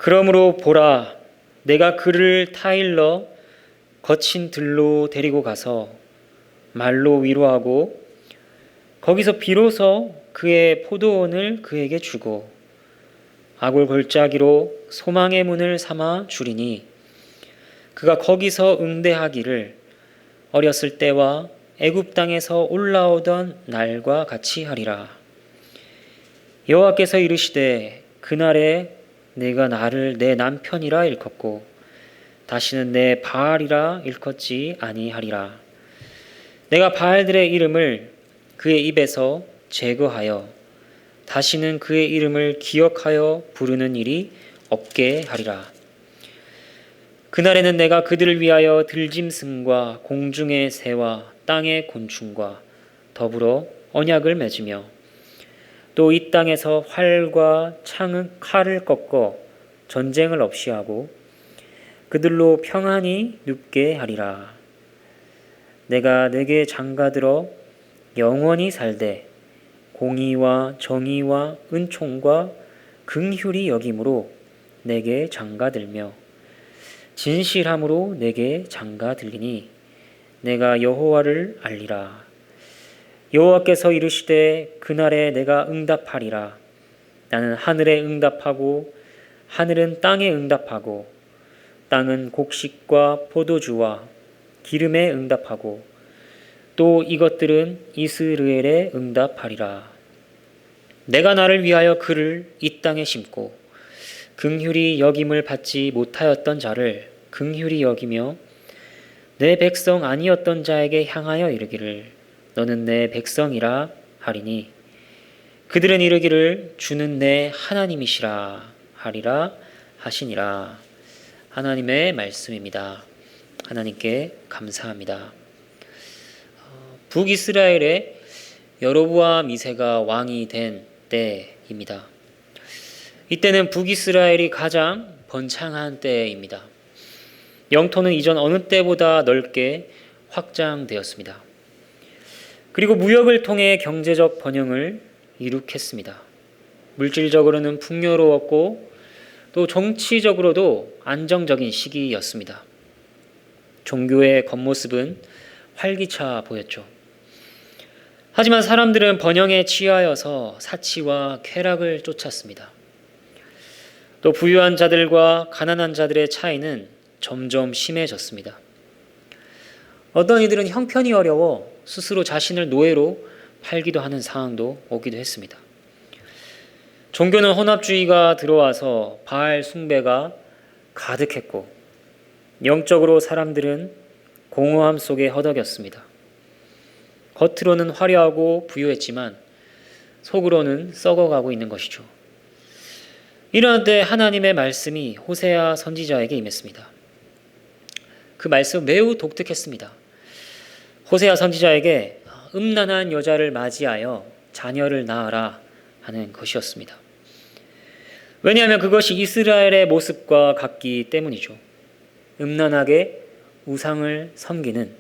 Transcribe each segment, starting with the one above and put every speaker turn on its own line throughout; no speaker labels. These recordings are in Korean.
그러므로 보라, 내가 그를 타일러 거친 들로 데리고 가서 말로 위로하고 거기서 비로소 그의 포도원을 그에게 주고 아굴 골짜기로 소망의 문을 삼아 주리니 그가 거기서 응대하기를 어렸을 때와 애굽 땅에서 올라오던 날과 같이 하리라. 여호와께서 이르시되 그날에 내가 나를 내 남편이라 일컫고 다시는 내 바알이라 일컫지 아니하리라. 내가 바알들의 이름을 그의 입에서 제거하여 다시는 그의 이름을 기억하여 부르는 일이 없게 하리라. 그날에는 내가 그들을 위하여 들짐승과 공중의 새와 땅의 곤충과 더불어 언약을 맺으며 또 이 땅에서 활과 칼을 꺾어 전쟁을 없이 하고 그들로 평안히 눕게 하리라. 내가 내게 장가들어 영원히 살되 공의와 정의와 은총과 긍휼이 여김으로 내게 장가들며 진실함으로 내게 장가들리니 내가 여호와를 알리라. 여호와께서 이르시되 그날에 내가 응답하리라. 나는 하늘에 응답하고 하늘은 땅에 응답하고 땅은 곡식과 포도주와 기름에 응답하고 또 이것들은 이스라엘에 응답하리라. 내가 나를 위하여 그를 이 땅에 심고 긍휼히 여김을 받지 못하였던 자를 긍휼히 여기며 내 백성 아니었던 자에게 향하여 이르기를 너는 내 백성이라 하리니 그들은 이르기를 주는 내 하나님이시라 하리라 하시니라. 하나님의 말씀입니다. 하나님께 감사합니다. 북이스라엘에 여로보암 2세가 왕이 된 때입니다. 이때는 북이스라엘이 가장 번창한 때입니다. 영토는 이전 어느 때보다 넓게 확장되었습니다. 그리고 무역을 통해 경제적 번영을 이룩했습니다. 물질적으로는 풍요로웠고 또 정치적으로도 안정적인 시기였습니다. 종교의 겉모습은 활기차 보였죠. 하지만 사람들은 번영에 취하여서 사치와 쾌락을 쫓았습니다. 또 부유한 자들과 가난한 자들의 차이는 점점 심해졌습니다. 어떤 이들은 형편이 어려워 스스로 자신을 노예로 팔기도 하는 상황도 오기도 했습니다. 종교는 혼합주의가 들어와서 바알 숭배가 가득했고 영적으로 사람들은 공허함 속에 허덕였습니다. 겉으로는 화려하고 부유했지만 속으로는 썩어가고 있는 것이죠. 이러한 때 하나님의 말씀이 호세아 선지자에게 임했습니다. 그 말씀은 매우 독특했습니다. 호세아 선지자에게 음란한 여자를 맞이하여 자녀를 낳아라 하는 것이었습니다. 왜냐하면 그것이 이스라엘의 모습과 같기 때문이죠. 음란하게 우상을 섬기는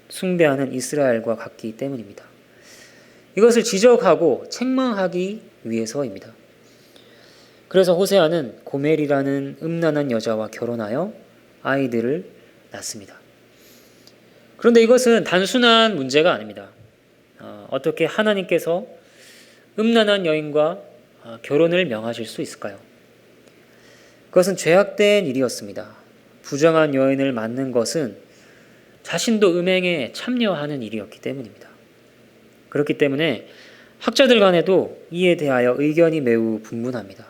숭배하는 이스라엘과 같기 때문입니다. 이것을 지적하고 책망하기 위해서입니다. 그래서 호세아는 고멜이라는 음란한 여자와 결혼하여 아이들을 낳습니다. 그런데 이것은 단순한 문제가 아닙니다. 어떻게 하나님께서 음란한 여인과 결혼을 명하실 수 있을까요? 그것은 죄악된 일이었습니다. 부정한 여인을 맞는 것은 자신도 음행에 참여하는 일이었기 때문입니다. 그렇기 때문에 학자들 간에도 이에 대하여 의견이 매우 분분합니다.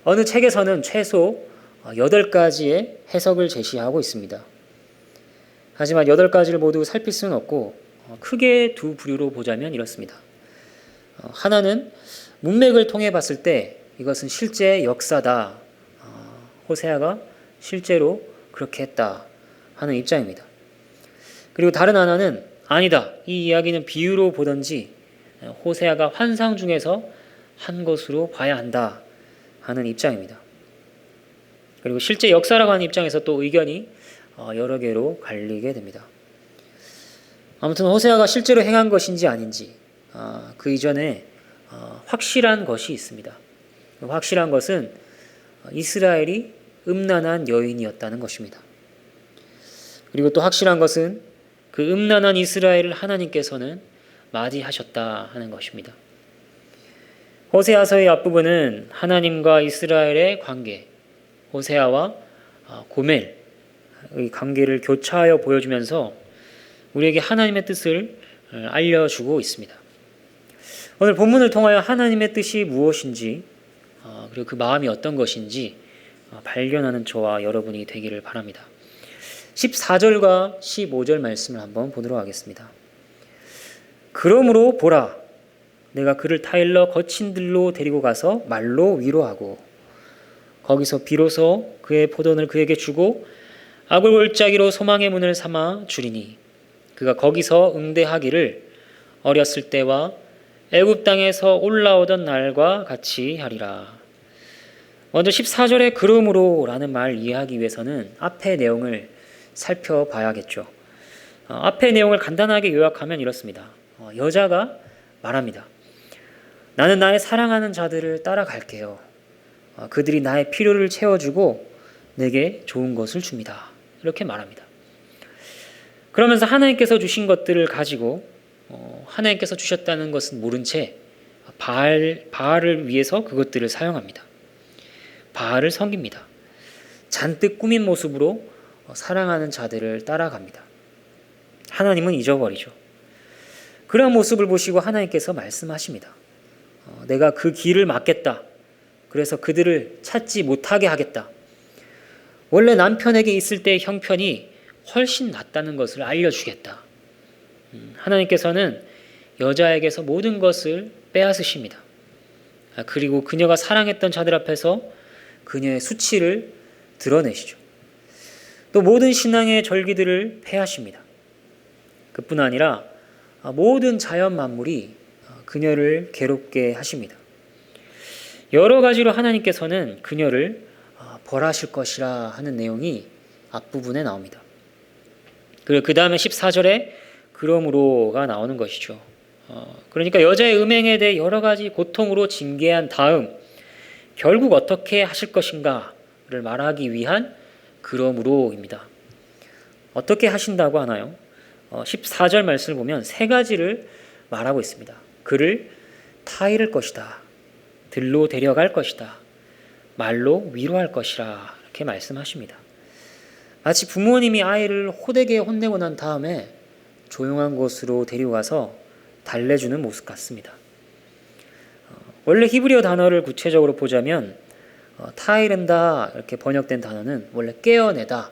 어느 책에서는 최소 8가지의 해석을 제시하고 있습니다. 하지만 8가지를 모두 살필 수는 없고 크게 두 부류로 보자면 이렇습니다. 하나는 문맥을 통해 봤을 때 이것은 실제 역사다. 호세아가 실제로 그렇게 했다 하는 입장입니다. 그리고 다른 하나는 아니다. 이 이야기는 비유로 보든지 호세아가 환상 중에서 한 것으로 봐야 한다 하는 입장입니다. 그리고 실제 역사라고 하는 입장에서 또 의견이 여러 개로 갈리게 됩니다. 아무튼 호세아가 실제로 행한 것인지 아닌지 그 이전에 확실한 것이 있습니다. 확실한 것은 이스라엘이 음란한 여인이었다는 것입니다. 그리고 또 확실한 것은 그 음란한 이스라엘을 하나님께서는 맞이하셨다 하는 것입니다. 호세아서의 앞부분은 하나님과 이스라엘의 관계, 호세아와 고멜의 관계를 교차하여 보여주면서 우리에게 하나님의 뜻을 알려주고 있습니다. 오늘 본문을 통하여 하나님의 뜻이 무엇인지 그리고 그 마음이 어떤 것인지 발견하는 저와 여러분이 되기를 바랍니다. 14절과 15절 말씀을 한번 보도록 하겠습니다. 그러므로 보라, 내가 그를 타일러 거친 들로 데리고 가서 말로 위로하고 거기서 비로소 그의 포도원을 그에게 주고 악을 골짜기로 소망의 문을 삼아 주리니 그가 거기서 응대하기를 어렸을 때와 애굽 땅에서 올라오던 날과 같이 하리라. 먼저 14절에 그러므로 라는 말 이해하기 위해서는 앞의 내용을 살펴봐야겠죠. 앞의 내용을 간단하게 요약하면 이렇습니다. 여자가 말합니다. 나는 나의 사랑하는 자들을 따라갈게요. 그들이 나의 필요를 채워주고 내게 좋은 것을 줍니다. 이렇게 말합니다. 그러면서 하나님께서 주신 것들을 가지고 하나님께서 주셨다는 것은 모른 채 바알을 위해서 그것들을 사용합니다. 바알을 섬깁니다. 잔뜩 꾸민 모습으로 사랑하는 자들을 따라갑니다. 하나님은 잊어버리죠. 그런 모습을 보시고 하나님께서 말씀하십니다. 내가 그 길을 막겠다. 그래서 그들을 찾지 못하게 하겠다. 원래 남편에게 있을 때의 형편이 훨씬 낫다는 것을 알려주겠다. 하나님께서는 여자에게서 모든 것을 빼앗으십니다. 그리고 그녀가 사랑했던 자들 앞에서 그녀의 수치를 드러내시죠. 또 모든 신앙의 절기들을 폐하십니다. 그뿐 아니라 모든 자연 만물이 그녀를 괴롭게 하십니다. 여러 가지로 하나님께서는 그녀를 벌하실 것이라 하는 내용이 앞부분에 나옵니다. 그리고 그 다음에 14절에 그러므로가 나오는 것이죠. 그러니까 여자의 음행에 대해 여러 가지 고통으로 징계한 다음 결국 어떻게 하실 것인가를 말하기 위한 그러므로입니다. 어떻게 하신다고 하나요? 14절 말씀을 보면 세 가지를 말하고 있습니다. 그를 타이를 것이다. 들로 데려갈 것이다. 말로 위로할 것이라 이렇게 말씀하십니다. 마치 부모님이 아이를 호되게 혼내고 난 다음에 조용한 곳으로 데리고 가서 달래주는 모습 같습니다. 원래 히브리어 단어를 구체적으로 보자면 타이른다 이렇게 번역된 단어는 원래 깨어내다,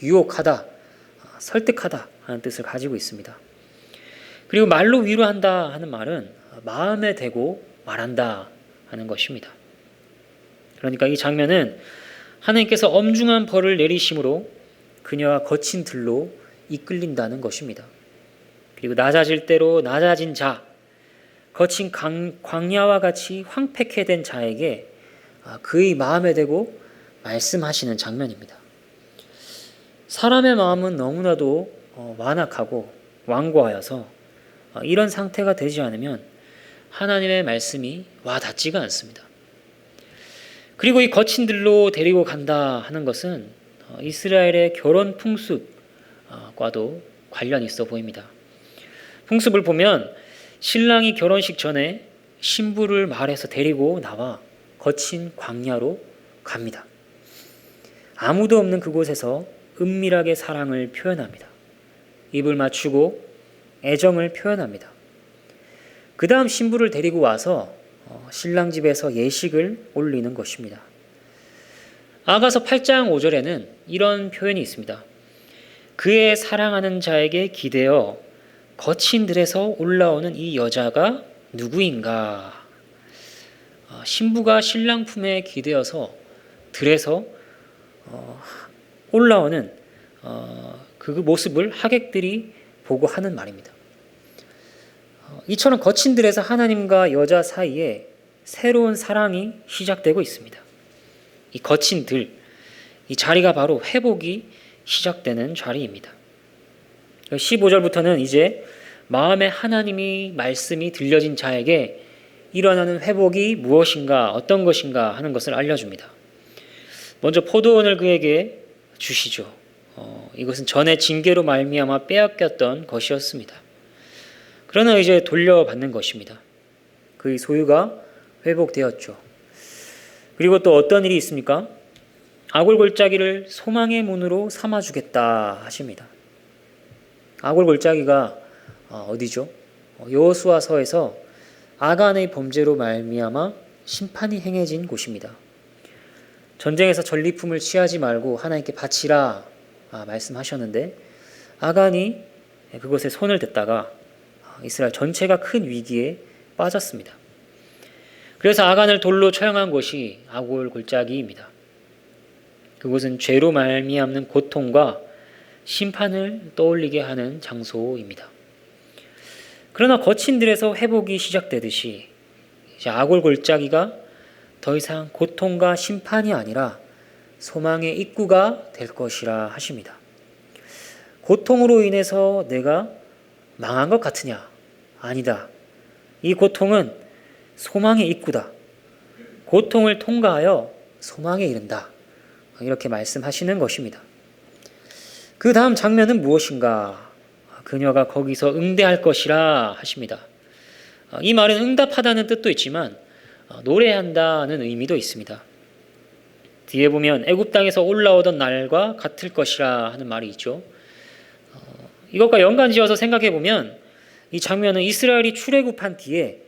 유혹하다, 설득하다 하는 뜻을 가지고 있습니다. 그리고 말로 위로한다 하는 말은 마음에 대고 말한다 하는 것입니다. 그러니까 이 장면은 하나님께서 엄중한 벌을 내리심으로 그녀가 거친 들로 이끌린다는 것입니다. 그리고 낮아질 대로 낮아진 자, 거친 광야와 같이 황폐케 된 자에게 그의 마음에 대고 말씀하시는 장면입니다. 사람의 마음은 너무나도 완악하고 완고하여서 이런 상태가 되지 않으면 하나님의 말씀이 와 닿지가 않습니다. 그리고 이 거친 들로 데리고 간다 하는 것은 이스라엘의 결혼 풍습과도 관련이 있어 보입니다. 풍습을 보면 신랑이 결혼식 전에 신부를 마을에서 데리고 나와 거친 광야로 갑니다. 아무도 없는 그곳에서 은밀하게 사랑을 표현합니다. 입을 맞추고 애정을 표현합니다. 그 다음 신부를 데리고 와서 신랑 집에서 예식을 올리는 것입니다. 아가서 8장 5절에는 이런 표현이 있습니다. 그의 사랑하는 자에게 기대어 거친 들에서 올라오는 이 여자가 누구인가? 신부가 신랑 품에 기대어서 들에서 올라오는 그 모습을 하객들이 보고 하는 말입니다. 이처럼 거친 들에서 하나님과 여자 사이에 새로운 사랑이 시작되고 있습니다. 이 거친 들, 이 자리가 바로 회복이 시작되는 자리입니다. 15절부터는 이제 마음에 하나님이 말씀이 들려진 자에게 일어나는 회복이 무엇인가 어떤 것인가 하는 것을 알려줍니다. 먼저 포도원을 그에게 주시죠. 이것은 전에 징계로 말미암아 빼앗겼던 것이었습니다. 그러나 이제 돌려받는 것입니다. 그의 소유가 회복되었죠. 그리고 또 어떤 일이 있습니까? 아골골짜기를 소망의 문으로 삼아주겠다 하십니다. 아골골짜기가 어디죠? 여호수아서에서 아간의 범죄로 말미암아 심판이 행해진 곳입니다. 전쟁에서 전리품을 취하지 말고 하나님께 바치라 말씀하셨는데 아간이 그것에 손을 댔다가 이스라엘 전체가 큰 위기에 빠졌습니다. 그래서 아간을 돌로 처형한 곳이 아골 골짜기입니다. 그곳은 죄로 말미암는 고통과 심판을 떠올리게 하는 장소입니다. 그러나 거친 들에서 회복이 시작되듯이 이제 아골 골짜기가 더 이상 고통과 심판이 아니라 소망의 입구가 될 것이라 하십니다. 고통으로 인해서 내가 망한 것 같으냐? 아니다. 이 고통은 소망의 입구다. 고통을 통과하여 소망에 이른다. 이렇게 말씀하시는 것입니다. 그 다음 장면은 무엇인가? 그녀가 거기서 응대할 것이라 하십니다. 이 말은 응답하다는 뜻도 있지만 노래한다는 의미도 있습니다. 뒤에 보면 애굽 땅에서 올라오던 날과 같을 것이라 하는 말이 있죠. 이것과 연관지어서 생각해 보면 이 장면은 이스라엘이 출애굽한 뒤에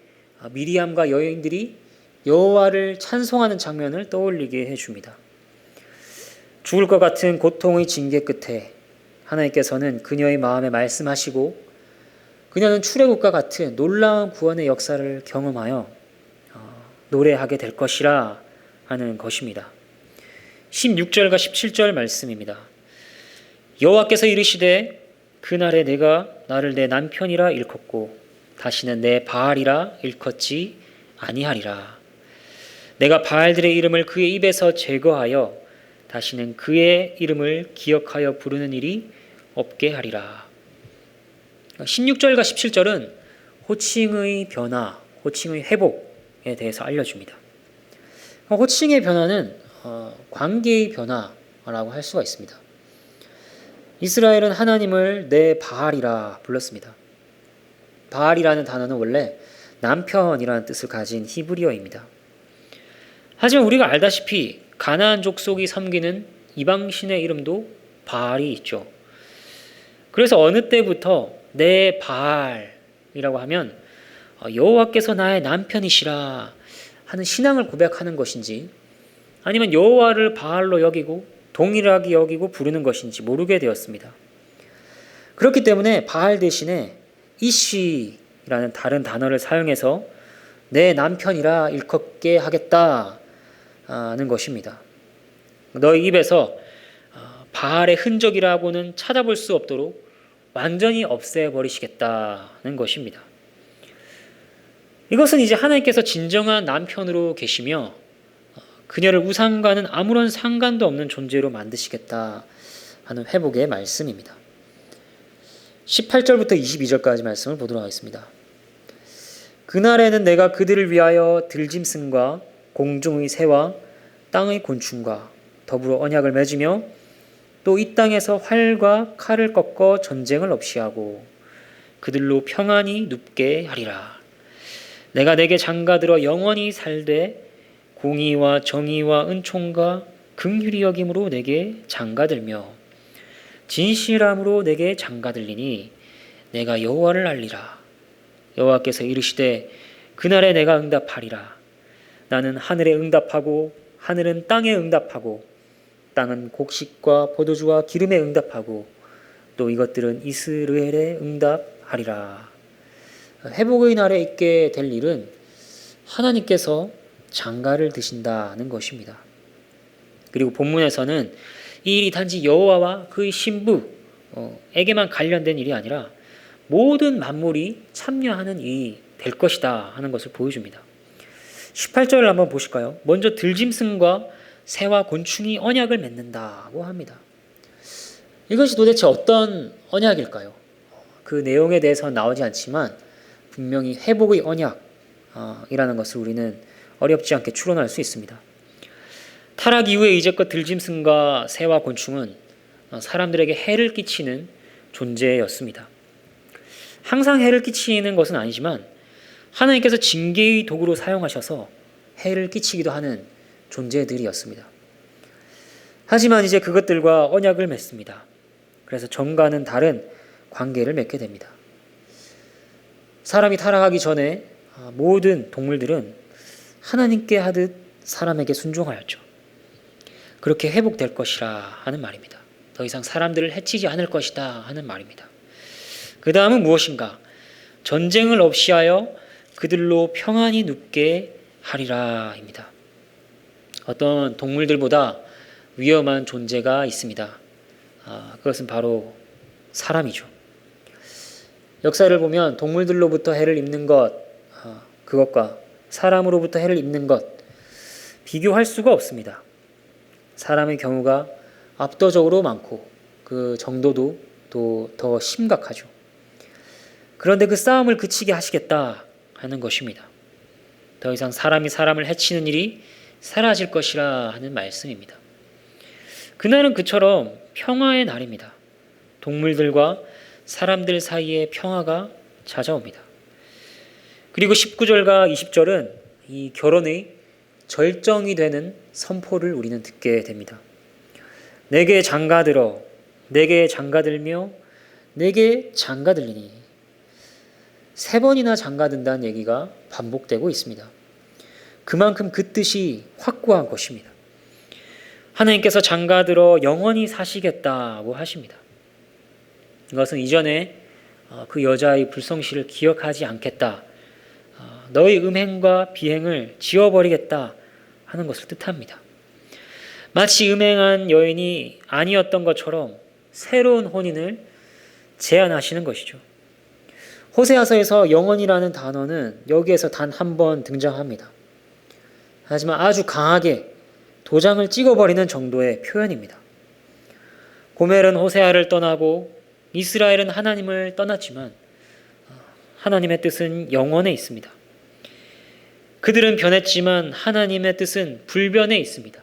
미리암과 여인들이 여호와를 찬송하는 장면을 떠올리게 해줍니다. 죽을 것 같은 고통의 징계 끝에 하나님께서는 그녀의 마음에 말씀하시고 그녀는 출애굽과 같은 놀라운 구원의 역사를 경험하여 노래하게 될 것이라 하는 것입니다. 16절과 17절 말씀입니다. 여호와께서 이르시되 그날에 내가 나를 내 남편이라 일컫고 다시는 내 바알이라 일컫지 아니하리라. 내가 바알들의 이름을 그의 입에서 제거하여 다시는 그의 이름을 기억하여 부르는 일이 없게 하리라. 16절과 17절은 호칭의 변화, 호칭의 회복에 대해서 알려줍니다. 호칭의 변화는 관계의 변화라고 할 수가 있습니다. 이스라엘은 하나님을 내 바알이라 불렀습니다. 바알이라는 단어는 원래 남편이라는 뜻을 가진 히브리어입니다. 하지만 우리가 알다시피 가나안 족속이 섬기는 이방신의 이름도 바알이 있죠. 그래서 어느 때부터 내 바알이라고 하면 여호와께서 나의 남편이시라 하는 신앙을 고백하는 것인지 아니면 여호와를 바알로 여기고 동일하게 여기고 부르는 것인지 모르게 되었습니다. 그렇기 때문에 바알 대신에 이쉬라는 다른 단어를 사용해서 내 남편이라 일컫게 하겠다는 것입니다. 너희 입에서 바알의 흔적이라고는 찾아볼 수 없도록 완전히 없애버리시겠다는 것입니다. 이것은 이제 하나님께서 진정한 남편으로 계시며 그녀를 우상과는 아무런 상관도 없는 존재로 만드시겠다 하는 회복의 말씀입니다. 18절부터 22절까지 말씀을 보도록 하겠습니다. 그날에는 내가 그들을 위하여 들짐승과 공중의 새와 땅의 곤충과 더불어 언약을 맺으며 또 이 땅에서 활과 칼을 꺾어 전쟁을 없이 하고 그들로 평안히 눕게 하리라. 내가 내게 장가들어 영원히 살되 공의와 정의와 은총과 긍휼히 여김으로 내게 장가들며 진실함으로 내게 장가들리니 내가 여호와를 알리라. 여호와께서 이르시되 그날에 내가 응답하리라. 나는 하늘에 응답하고 하늘은 땅에 응답하고 땅은 곡식과 포도주와 기름에 응답하고 또 이것들은 이스라엘에 응답하리라. 회복의 날에 있게 될 일은 하나님께서 장가를 드신다는 것입니다. 그리고 본문에서는 이 일이 단지 여호와와 그의 신부에게만 관련된 일이 아니라 모든 만물이 참여하는 일이 될 것이다 하는 것을 보여줍니다. 18절을 한번 보실까요? 먼저 들짐승과 새와 곤충이 언약을 맺는다고 합니다. 이것이 도대체 어떤 언약일까요? 그 내용에 대해서는 나오지 않지만 분명히 회복의 언약이라는 것을 우리는 어렵지 않게 추론할 수 있습니다. 타락 이후에 이제껏 들짐승과 새와 곤충은 사람들에게 해를 끼치는 존재였습니다. 항상 해를 끼치는 것은 아니지만 하나님께서 징계의 도구로 사용하셔서 해를 끼치기도 하는 존재들이었습니다. 하지만 이제 그것들과 언약을 맺습니다. 그래서 전과는 다른 관계를 맺게 됩니다. 사람이 타락하기 전에 모든 동물들은 하나님께 하듯 사람에게 순종하였죠. 그렇게 회복될 것이라 하는 말입니다. 더 이상 사람들을 해치지 않을 것이다 하는 말입니다. 그 다음은 무엇인가? 전쟁을 없이 하여 그들로 평안히 눕게 하리라입니다. 어떤 동물들보다 위험한 존재가 있습니다. 그것은 바로 사람이죠. 역사를 보면 동물들로부터 해를 입는 것, 그것과 사람으로부터 해를 입는 것, 비교할 수가 없습니다. 사람의 경우가 압도적으로 많고 그 정도도 또 더 심각하죠. 그런데 그 싸움을 그치게 하시겠다 하는 것입니다. 더 이상 사람이 사람을 해치는 일이 사라질 것이라 하는 말씀입니다. 그날은 그처럼 평화의 날입니다. 동물들과 사람들 사이에 평화가 찾아옵니다. 그리고 19절과 20절은 이 결혼의 절정이 되는 선포를 우리는 듣게 됩니다. 내게 장가들어, 내게 장가들며, 내게 장가들리니. 3번이나 장가든다는 얘기가 반복되고 있습니다. 그만큼 그 뜻이 확고한 것입니다. 하나님께서 장가들어 영원히 사시겠다고 하십니다. 이것은 이전에 그 여자의 불성실을 기억하지 않겠다, 너의 음행과 비행을 지워버리겠다 하는 것을 뜻합니다. 마치 음행한 여인이 아니었던 것처럼 새로운 혼인을 제안하시는 것이죠. 호세아서에서 영원이라는 단어는 여기에서 단 한 번 등장합니다. 하지만 아주 강하게 도장을 찍어버리는 정도의 표현입니다. 고멜은 호세아를 떠나고 이스라엘은 하나님을 떠났지만 하나님의 뜻은 영원에 있습니다. 그들은 변했지만 하나님의 뜻은 불변해 있습니다.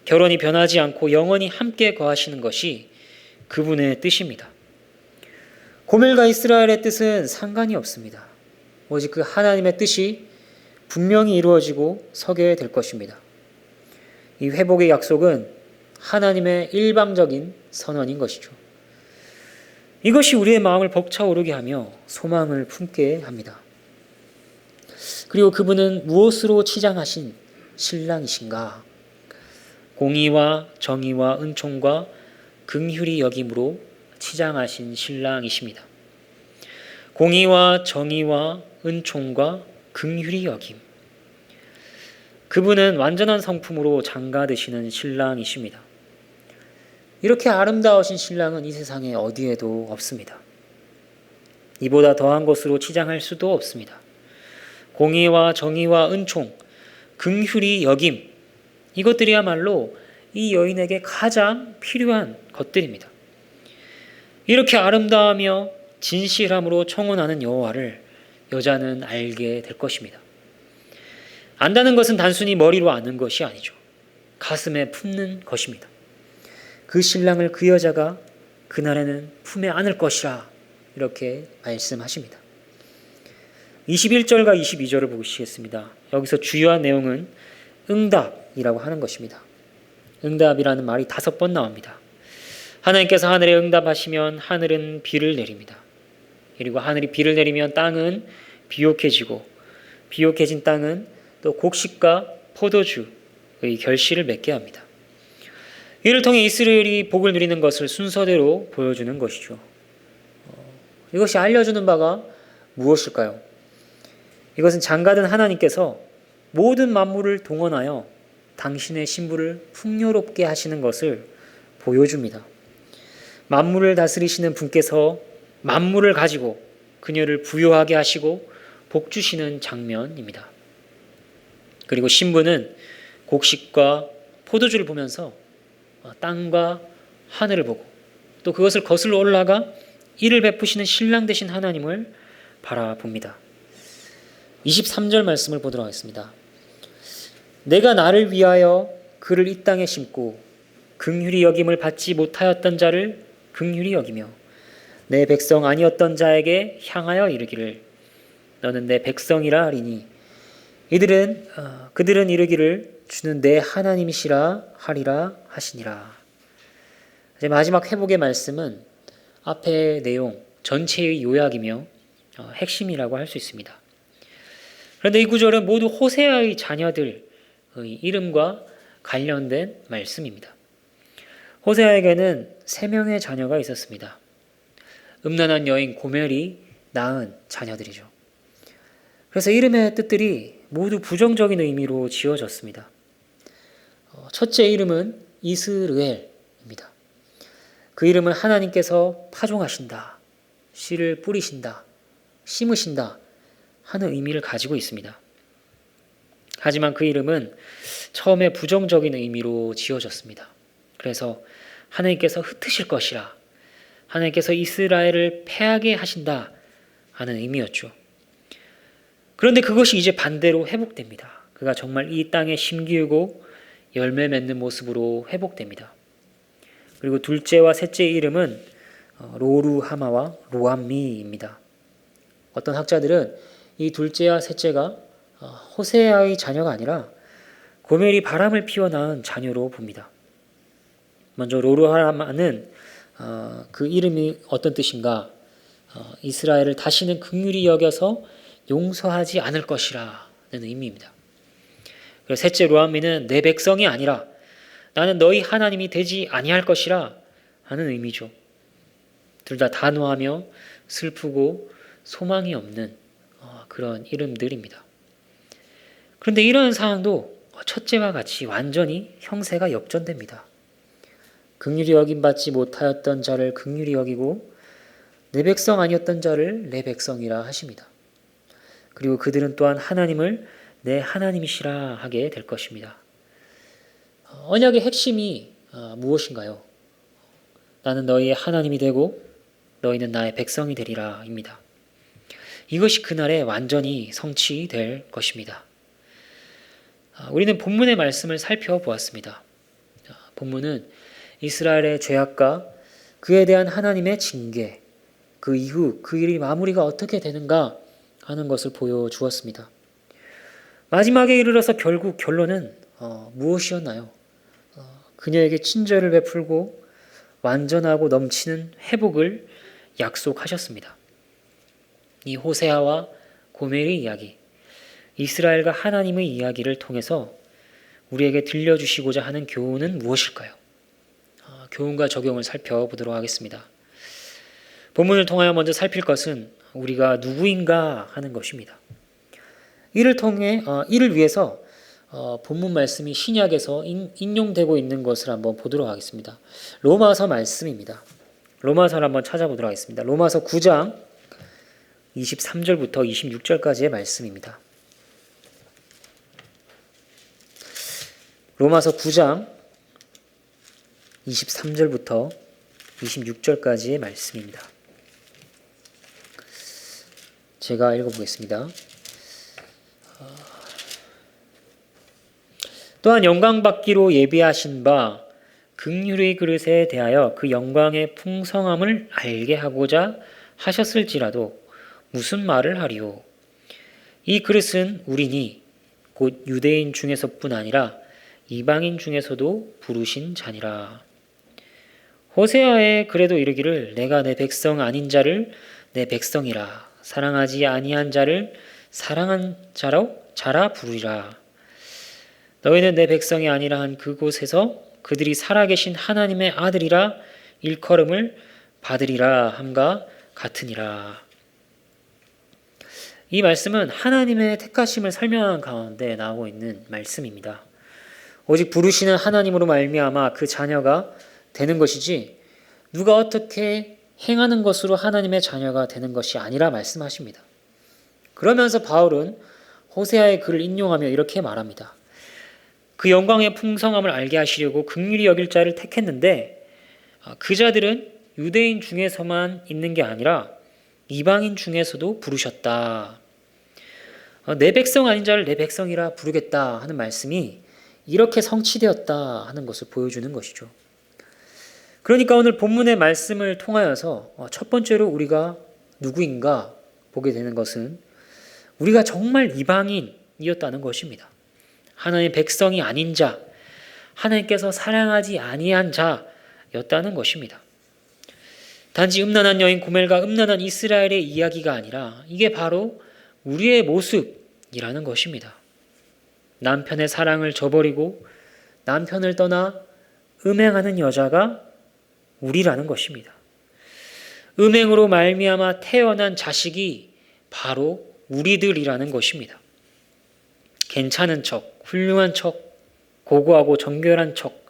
결혼이 변하지 않고 영원히 함께 거하시는 것이 그분의 뜻입니다. 고멜과 이스라엘의 뜻은 상관이 없습니다. 오직 그 하나님의 뜻이 분명히 이루어지고 서게 될 것입니다. 이 회복의 약속은 하나님의 일방적인 선언인 것이죠. 이것이 우리의 마음을 벅차오르게 하며 소망을 품게 합니다. 그리고 그분은 무엇으로 치장하신 신랑이신가? 공의와 정의와 은총과 긍휼히 여김으로 치장하신 신랑이십니다. 공의와 정의와 은총과 긍휼히 여김. 그분은 완전한 성품으로 장가드시는 신랑이십니다. 이렇게 아름다우신 신랑은 이 세상에 어디에도 없습니다. 이보다 더한 것으로 치장할 수도 없습니다. 공의와 정의와 은총, 긍휼히 여김, 이것들이야말로 이 여인에게 가장 필요한 것들입니다. 이렇게 아름다우며 진실함으로 청혼하는 여호와를 여자는 알게 될 것입니다. 안다는 것은 단순히 머리로 아는 것이 아니죠. 가슴에 품는 것입니다. 그 신랑을 그 여자가 그날에는 품에 안을 것이라 이렇게 말씀하십니다. 21절과 22절을 보시겠습니다. 여기서 주요한 내용은 응답이라고 하는 것입니다. 응답이라는 말이 5번 나옵니다. 하나님께서 하늘에 응답하시면 하늘은 비를 내립니다. 그리고 하늘이 비를 내리면 땅은 비옥해지고 비옥해진 땅은 또 곡식과 포도주의 결실을 맺게 합니다. 이를 통해 이스라엘이 복을 누리는 것을 순서대로 보여주는 것이죠. 이것이 알려주는 바가 무엇일까요? 이것은 장가든 하나님께서 모든 만물을 동원하여 당신의 신부를 풍요롭게 하시는 것을 보여줍니다. 만물을 다스리시는 분께서 만물을 가지고 그녀를 부유하게 하시고 복 주시는 장면입니다. 그리고 신부는 곡식과 포도주를 보면서 땅과 하늘을 보고 또 그것을 거슬러 올라가 이를 베푸시는 신랑 되신 하나님을 바라봅니다. 23절 말씀을 보도록 하겠습니다. 내가 나를 위하여 그를 이 땅에 심고 긍휼히 여김을 받지 못하였던 자를 긍휼히 여기며 내 백성 아니었던 자에게 향하여 이르기를 너는 내 백성이라 하리니 그들은 이르기를 주는 내 하나님이시라 하리라 하시니라. 이제 마지막 회복의 말씀은 앞의 내용 전체의 요약이며 핵심이라고 할 수 있습니다. 그런데 이 구절은 모두 호세아의 자녀들의 이름과 관련된 말씀입니다. 호세아에게는 3명의 자녀가 있었습니다. 음란한 여인 고멜이 낳은 자녀들이죠. 그래서 이름의 뜻들이 모두 부정적인 의미로 지어졌습니다. 첫째 이름은 이스르엘입니다. 그 이름은 하나님께서 파종하신다, 씨를 뿌리신다, 심으신다 하는 의미를 가지고 있습니다. 하지만 그 이름은 처음에 부정적인 의미로 지어졌습니다. 그래서 하나님께서 흩으실 것이라, 하나님께서 이스라엘을 패하게 하신다 하는 의미였죠. 그런데 그것이 이제 반대로 회복됩니다. 그가 정말 이 땅에 심기우고 열매 맺는 모습으로 회복됩니다. 그리고 둘째와 셋째의 이름은 로루하마와 로암미입니다. 어떤 학자들은 이 둘째와 셋째가 호세아의 자녀가 아니라 고멜이 바람을 피워 낳은 자녀로 봅니다. 먼저 로루하마는 그 이름이 어떤 뜻인가? 이스라엘을 다시는 긍휼히 여겨서 용서하지 않을 것이라는 의미입니다. 그리고 셋째 로암미는 내 백성이 아니라 나는 너희 하나님이 되지 아니할 것이라 하는 의미죠. 둘 다 단호하며 슬프고 소망이 없는 그런 이름들입니다. 그런데 이런 상황도 첫째와 같이 완전히 형세가 역전됩니다. 긍휼히 여김받지 못하였던 자를 긍휼히 여기고 내 백성 아니었던 자를 내 백성이라 하십니다. 그리고 그들은 또한 하나님을 내 하나님이시라 하게 될 것입니다. 언약의 핵심이 무엇인가요? 나는 너희의 하나님이 되고 너희는 나의 백성이 되리라 입니다. 이것이 그날에 완전히 성취될 것입니다. 우리는 본문의 말씀을 살펴보았습니다. 본문은 이스라엘의 죄악과 그에 대한 하나님의 징계, 그 이후 그 일이 마무리가 어떻게 되는가 하는 것을 보여주었습니다. 마지막에 이르러서 결국 결론은 무엇이었나요? 그녀에게 친절을 베풀고 완전하고 넘치는 회복을 약속하셨습니다. 이 호세아와 고멜의 이야기, 이스라엘과 하나님의 이야기를 통해서 우리에게 들려주시고자 하는 교훈은 무엇일까요? 교훈과 적용을 살펴보도록 하겠습니다. 본문을 통하여 먼저 살필 것은 우리가 누구인가 하는 것입니다. 이를 위해서 본문 말씀이 신약에서 인용되고 있는 것을 한번 보도록 하겠습니다. 로마서 말씀입니다. 로마서를 한번 찾아보도록 하겠습니다. 로마서 9장 23절부터 26절까지의 말씀입니다. 로마서 9장 23절부터 26절까지의 말씀입니다. 제가 읽어보겠습니다. 또한 영광받기로 예비하신 바 긍휼의 그릇에 대하여 그 영광의 풍성함을 알게 하고자 하셨을지라도 무슨 말을 하리요? 이 그릇은 우리니 곧 유대인 중에서뿐 아니라 이방인 중에서도 부르신 자니라. 호세아에 그래도 이르기를 내가 내 백성 아닌 자를 내 백성이라 사랑하지 아니한 자를 사랑한 자라 부르리라. 너희는 내 백성이 아니라 한 그곳에서 그들이 살아계신 하나님의 아들이라 일컬음을 받으리라 함과 같으니라. 이 말씀은 하나님의 택하심을 설명하는 가운데 나오고 있는 말씀입니다. 오직 부르시는 하나님으로 말미암아 그 자녀가 되는 것이지 누가 어떻게 행하는 것으로 하나님의 자녀가 되는 것이 아니라 말씀하십니다. 그러면서 바울은 호세아의 글을 인용하며 이렇게 말합니다. 그 영광의 풍성함을 알게 하시려고 긍휼히 여길 자를 택했는데 그 자들은 유대인 중에서만 있는 게 아니라 이방인 중에서도 부르셨다. 내 백성 아닌 자를 내 백성이라 부르겠다 하는 말씀이 이렇게 성취되었다 하는 것을 보여주는 것이죠. 그러니까 오늘 본문의 말씀을 통하여서 첫 번째로 우리가 누구인가 보게 되는 것은 우리가 정말 이방인이었다는 것입니다. 하나님의 백성이 아닌 자, 하나님께서 사랑하지 아니한 자였다는 것입니다. 단지 음란한 여인 고멜과 음란한 이스라엘의 이야기가 아니라 이게 바로 우리의 모습이라는 것입니다. 남편의 사랑을 저버리고 남편을 떠나 음행하는 여자가 우리라는 것입니다. 음행으로 말미암아 태어난 자식이 바로 우리들이라는 것입니다. 괜찮은 척, 훌륭한 척, 고고하고 정결한 척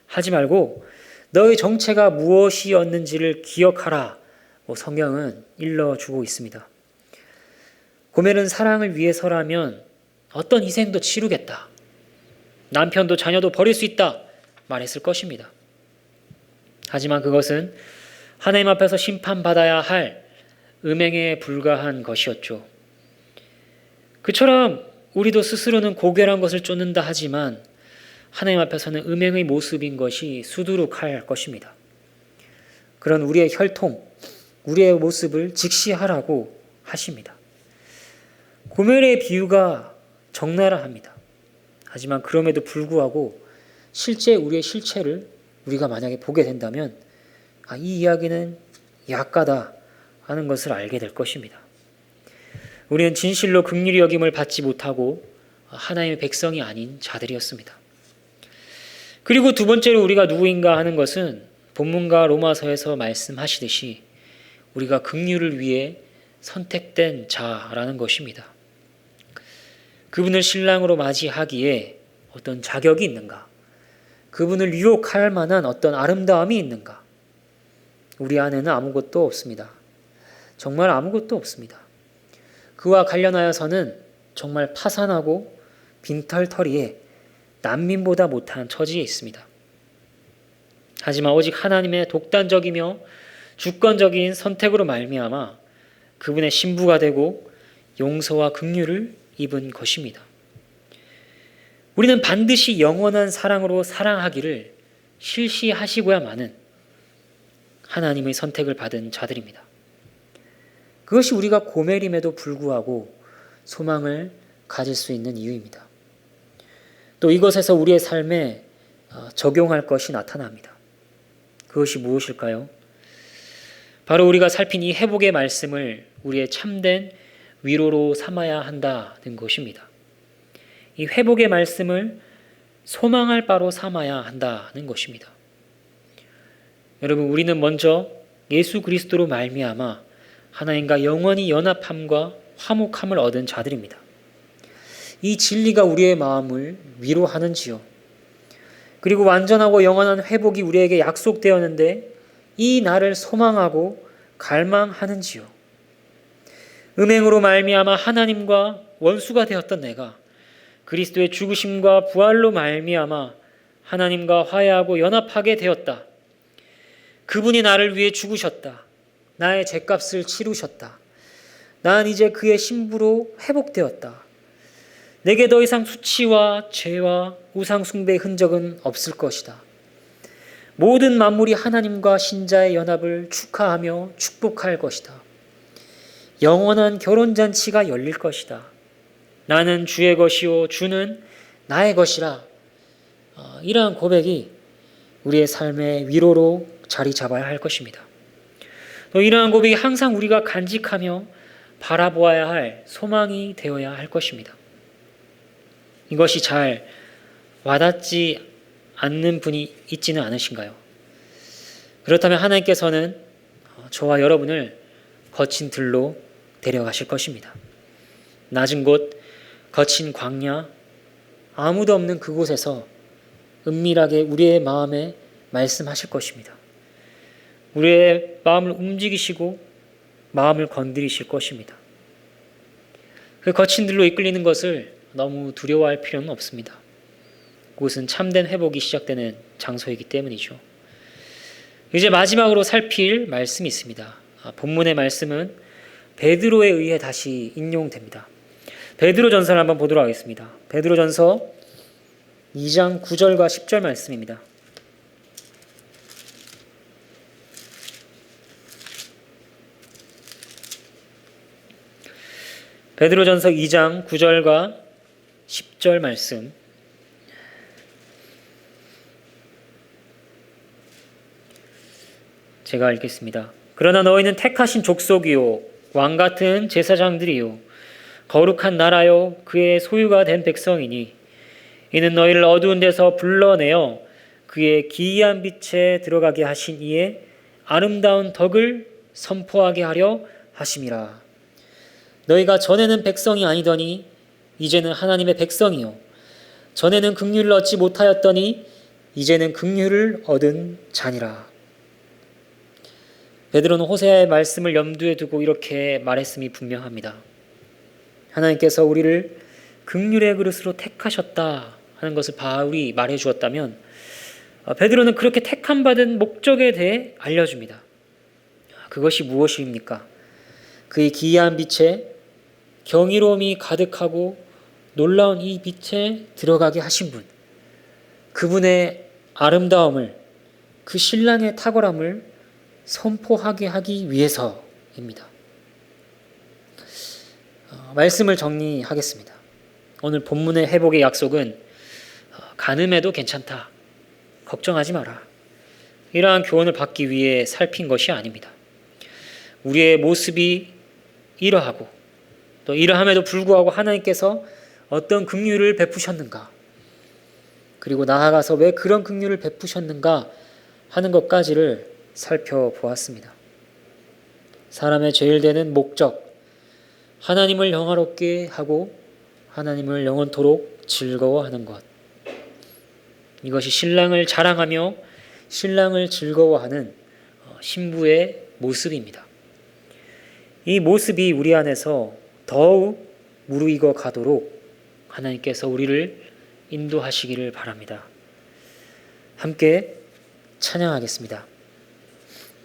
하지 말고 너의 정체가 무엇이었는지를 기억하라. 성경은 일러주고 있습니다. 고멜은 사랑을 위해서라면 어떤 희생도 치르겠다. 남편도 자녀도 버릴 수 있다. 말했을 것입니다. 하지만 그것은 하나님 앞에서 심판받아야 할 음행에 불과한 것이었죠. 그처럼 우리도 스스로는 고결한 것을 쫓는다 하지만 하나님 앞에서는 음행의 모습인 것이 수두룩할 것입니다. 그런 우리의 혈통, 우리의 모습을 직시하라고 하십니다. 고멜의 비유가 적나라합니다. 하지만 그럼에도 불구하고 실제 우리의 실체를 우리가 만약에 보게 된다면 이 이야기는 약가다 하는 것을 알게 될 것입니다. 우리는 진실로 긍휼히 여김을 받지 못하고 하나님의 백성이 아닌 자들이었습니다. 그리고 두 번째로 우리가 누구인가 하는 것은 본문과 로마서에서 말씀하시듯이 우리가 긍휼을 위해 선택된 자라는 것입니다. 그분을 신랑으로 맞이하기에 어떤 자격이 있는가? 그분을 유혹할 만한 어떤 아름다움이 있는가? 우리 안에는 아무것도 없습니다. 정말 아무것도 없습니다. 그와 관련하여서는 정말 파산하고 빈털터리에 난민보다 못한 처지에 있습니다. 하지만 오직 하나님의 독단적이며 주권적인 선택으로 말미암아 그분의 신부가 되고 용서와 긍휼을 입은 것입니다. 우리는 반드시 영원한 사랑으로 사랑하기를 실시하시고야만은 하나님의 선택을 받은 자들입니다. 그것이 우리가 고멜임에도 불구하고 소망을 가질 수 있는 이유입니다. 또 이것에서 우리의 삶에 적용할 것이 나타납니다. 그것이 무엇일까요? 바로 우리가 살핀 이 회복의 말씀을 우리의 참된 위로로 삼아야 한다는 것입니다. 이 회복의 말씀을 소망할 바로 삼아야 한다는 것입니다. 여러분, 우리는 먼저 예수 그리스도로 말미암아 하나님과 영원히 연합함과 화목함을 얻은 자들입니다. 이 진리가 우리의 마음을 위로하는지요. 그리고 완전하고 영원한 회복이 우리에게 약속되었는데 이 날을 소망하고 갈망하는지요. 음행으로 말미암아 하나님과 원수가 되었던 내가 그리스도의 죽으심과 부활로 말미암아 하나님과 화해하고 연합하게 되었다. 그분이 나를 위해 죽으셨다. 나의 죗값을 치르셨다. 난 이제 그의 신부로 회복되었다. 내게 더 이상 수치와 죄와 우상 숭배의 흔적은 없을 것이다. 모든 만물이 하나님과 신자의 연합을 축하하며 축복할 것이다. 영원한 결혼잔치가 열릴 것이다. 나는 주의 것이요 주는 나의 것이라. 이러한 고백이 우리의 삶의 위로로 자리 잡아야 할 것입니다. 또 이러한 고백이 항상 우리가 간직하며 바라보아야 할 소망이 되어야 할 것입니다. 이것이 잘 와닿지 않는 분이 있지는 않으신가요? 그렇다면 하나님께서는 저와 여러분을 거친 들로 데려가실 것입니다. 낮은 곳, 거친 광야, 아무도 없는 그곳에서 은밀하게 우리의 마음에 말씀하실 것입니다. 우리의 마음을 움직이시고 마음을 건드리실 것입니다. 그 거친 들로 이끌리는 것을 너무 두려워할 필요는 없습니다. 그곳은 참된 회복이 시작되는 장소이기 때문이죠. 이제 마지막으로 살필 말씀이 있습니다. 본문의 말씀은 베드로에 의해 다시 인용됩니다. 베드로전서를 한번 보도록 하겠습니다. 베드로전서 2장 9절과 10절 말씀입니다. 베드로전서 2장 9절과 10절 말씀. 제가 읽겠습니다. 그러나 너희는 택하신 족속이요 왕 같은 제사장들이요 거룩한 나라요 그의 소유가 된 백성이니 이는 너희를 어두운 데서 불러내어 그의 기이한 빛에 들어가게 하신 이의 아름다운 덕을 선포하게 하려 하심이라. 너희가 전에는 백성이 아니더니 이제는 하나님의 백성이요 전에는 긍휼을 얻지 못하였더니 이제는 긍휼을 얻은 자니라. 베드로는 호세아의 말씀을 염두에 두고 이렇게 말했음이 분명합니다. 하나님께서 우리를 긍휼의 그릇으로 택하셨다 하는 것을 바울이 말해 주었다면 베드로는 그렇게 택함 받은 목적에 대해 알려줍니다. 그것이 무엇입니까? 그의 기이한 빛에 경이로움이 가득하고 놀라운 이 빛에 들어가게 하신 분, 그분의 아름다움을, 그 신랑의 탁월함을 선포하게 하기 위해서입니다. 말씀을 정리하겠습니다. 오늘 본문의 회복의 약속은 간음해도 괜찮다, 걱정하지 마라, 이러한 교훈을 받기 위해 살핀 것이 아닙니다. 우리의 모습이 이러하고 또 이러함에도 불구하고 하나님께서 어떤 긍휼을 베푸셨는가, 그리고 나아가서 왜 그런 긍휼을 베푸셨는가 하는 것까지를 살펴보았습니다. 사람의 제일 되는 목적, 하나님을 영화롭게 하고 하나님을 영원토록 즐거워하는 것, 이것이 신랑을 자랑하며 신랑을 즐거워하는 신부의 모습입니다. 이 모습이 우리 안에서 더욱 무르익어 가도록 하나님께서 우리를 인도하시기를 바랍니다. 함께 찬양하겠습니다.